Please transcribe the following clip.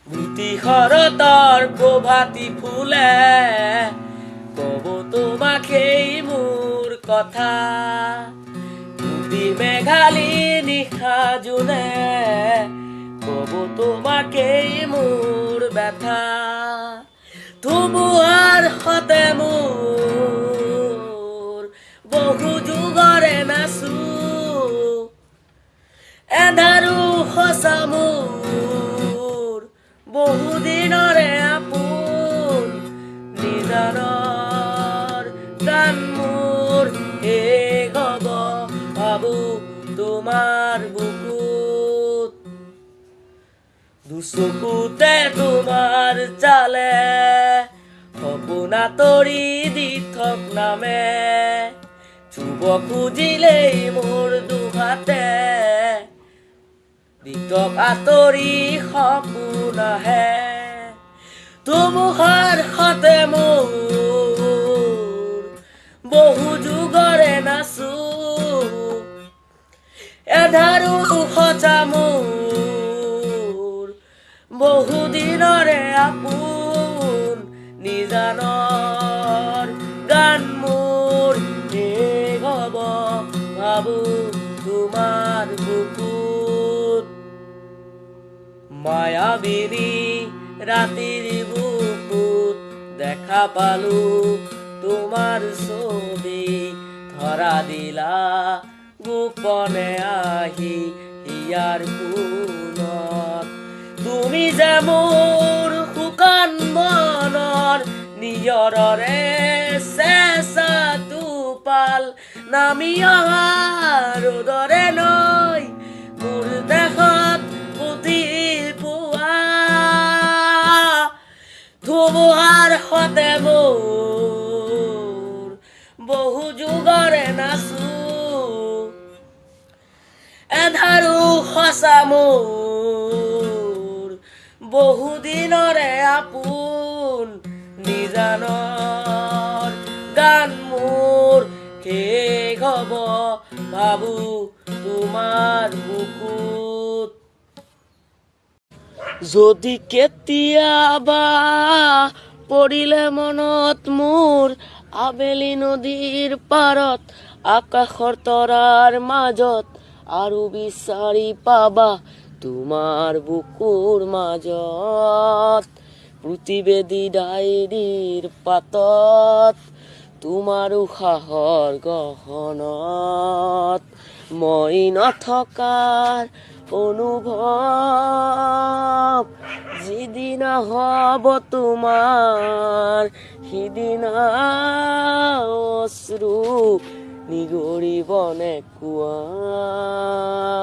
দুটি শৰতৰ প্ৰভাতী ফুলে কব তোমাকেই মোৰ কথা। দুটি মেঘালী নিশা জোনে কব তোমাকেই মোৰ ব্যথা। ধুমুহাৰ সতে মোৰ বহু যুগৰে নাচো, এন্ধাৰো সঁচা মোৰ বহু দিনৰে আপোন। নিজানৰ গান মোৰ শেষ হব ভাবো তোমাৰ বুকুত। দুচকুতে তোমাৰ চালে সপোন আঁতৰি দি থক নামে, চুব খুজিলেই মোৰ দুহাতে দি থক আঁতৰি সপোন আহে। ধুমুহাৰ সতে মোৰ বহু যুগৰে নাচো, এন্ধাৰো সঁচা মোৰ বহু দিনৰে আপোন। নিজানৰ গান মোৰ শেষ হব ভাবো তোমাৰ বুকুত। মায়াবিনী ৰাতিৰ বুকুত দেখা পালো তোমাৰ ছবি, ধৰা দিলা গোপনে আহি ইয়াৰ কোণত। তুমি যে মোৰ শুকান মনৰ নিয়ৰৰে চেঁচা টোপাল, নামি অহা ৰ'দৰে নৈ মোৰ দেশত পুতি পোৱা। ধুমুহাৰ সতে মোৰ বহু যুগৰে নাচো, এন্ধাৰো সঁচা মোৰ বহু দিনৰে আপোন। নিজানৰ গান মোৰ শেষ হব ভাবো তোমাৰ বুকুত। যদি কেতিয়াবা পৰিলে মনত মোৰ আবেলি নদীৰ পাৰত, আকাশৰ তৰাৰ মাজত আৰু বিচাৰি পাবা তোমাৰ বুকুৰ মাজত। প্ৰতিবেদী ডায়েৰীৰ পাতত তোমাৰ উশাহৰ গহনত মই নথকাৰ অনুভৱ। যিদিনা হব তোমাৰ সিদিনা অশ্ৰু নিগৰিবনে কোৱা।